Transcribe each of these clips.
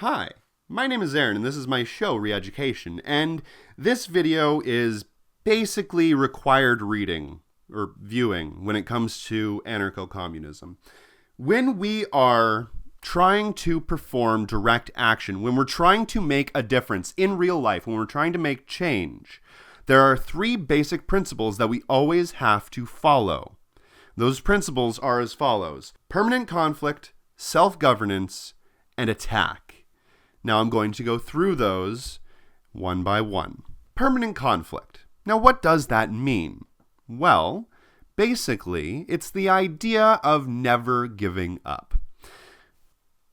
Hi, my name is Aaron and this is my show, Reeducation, and this video is basically required reading or viewing when it comes to anarcho-communism. When we are trying to perform direct action, when we're trying to make a difference in real life, when we're trying to make change, there are three basic principles that we always have to follow. Those principles are as follows: permanent conflict, self-governance, and attack. Now I'm going to go through those one by one. Permanent conflict. Now what does that mean? Well, basically, it's the idea of never giving up.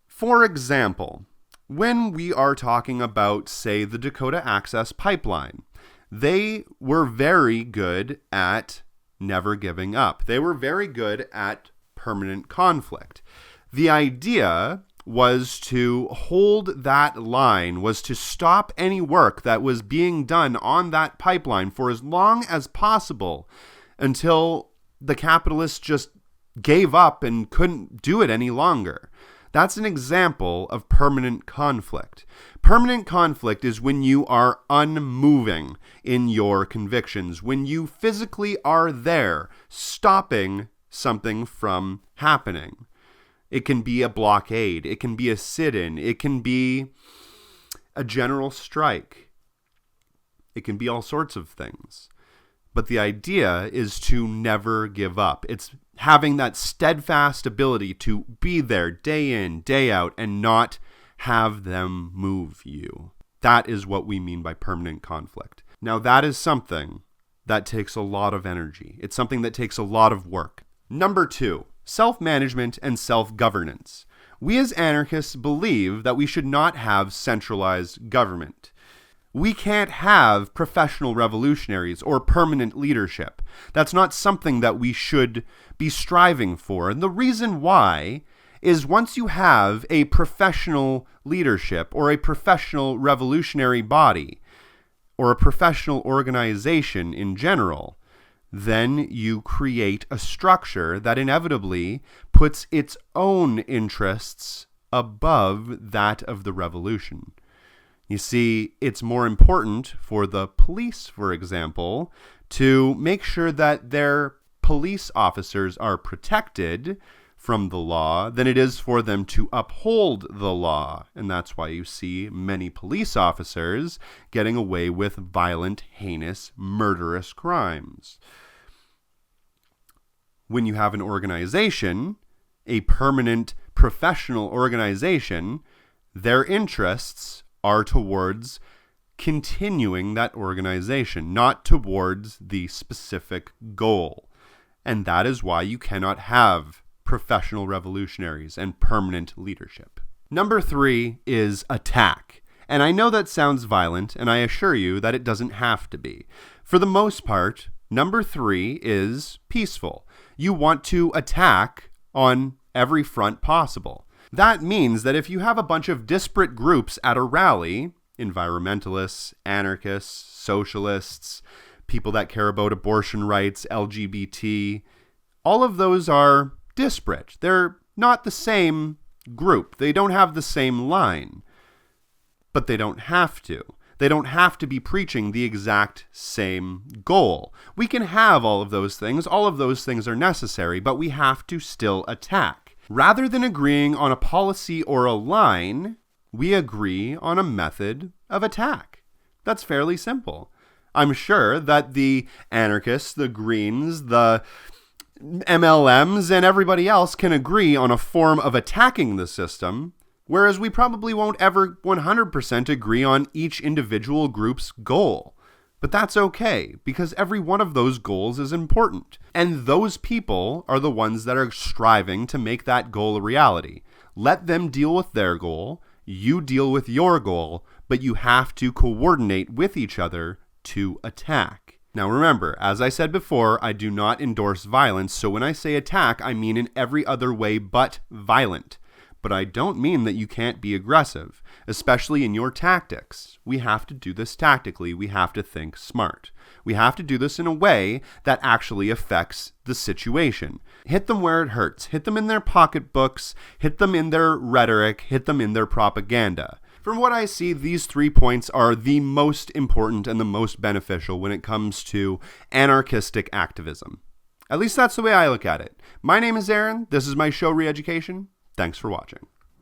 For example, when we are talking about, say, the Dakota Access Pipeline, they were very good at never giving up. They were very good at permanent conflict. The idea was to hold that line, was to stop any work that was being done on that pipeline for as long as possible until the capitalists just gave up and couldn't do it any longer. That's an example of permanent conflict. Permanent conflict is when you are unmoving in your convictions, when you physically are there, stopping something from happening. It can be a blockade, it can be a sit-in, it can be a general strike. It can be all sorts of things. But the idea is to never give up. It's having that steadfast ability to be there day in, day out, and not have them move you. That is what we mean by permanent conflict. Now, that is something that takes a lot of energy. It's something that takes a lot of work. Number 2. Self-management and self-governance. We as anarchists believe that we should not have centralized government. We can't have professional revolutionaries or permanent leadership. That's not something that we should be striving for. And the reason why is once you have a professional leadership or a professional revolutionary body or a professional organization in general, then you create a structure that inevitably puts its own interests above that of the revolution. You see, it's more important for the police, for example, to make sure that their police officers are protected from the law than it is for them to uphold the law. And that's why you see many police officers getting away with violent, heinous, murderous crimes. When you have an organization, a permanent professional organization, their interests are towards continuing that organization, not towards the specific goal. And that is why you cannot have professional revolutionaries and permanent leadership. Number 3 is attack. And I know that sounds violent, and I assure you that it doesn't have to be. For the most part, number 3 is peaceful. You want to attack on every front possible. That means that if you have a bunch of disparate groups at a rally, environmentalists, anarchists, socialists, people that care about abortion rights, LGBT, all of those are disparate. They're not the same group. They don't have the same line. But they don't have to. They don't have to be preaching the exact same goal. We can have all of those things. All of those things are necessary, but we have to still attack. Rather than agreeing on a policy or a line, we agree on a method of attack. That's fairly simple. I'm sure that the anarchists, the Greens, the MLMs, and everybody else can agree on a form of attacking the system, whereas we probably won't ever 100% agree on each individual group's goal. But that's okay, because every one of those goals is important. And those people are the ones that are striving to make that goal a reality. Let them deal with their goal, you deal with your goal, but you have to coordinate with each other to attack. Now remember, as I said before, I do not endorse violence, so when I say attack, I mean in every other way but violent. But I don't mean that you can't be aggressive, especially in your tactics. We have to do this tactically. We have to think smart. We have to do this in a way that actually affects the situation. Hit them where it hurts. Hit them in their pocketbooks. Hit them in their rhetoric. Hit them in their propaganda. From what I see, these 3 points are the most important and the most beneficial when it comes to anarchistic activism. At least that's the way I look at it. My name is Aaron. This is my show, Reeducation. Thanks for watching.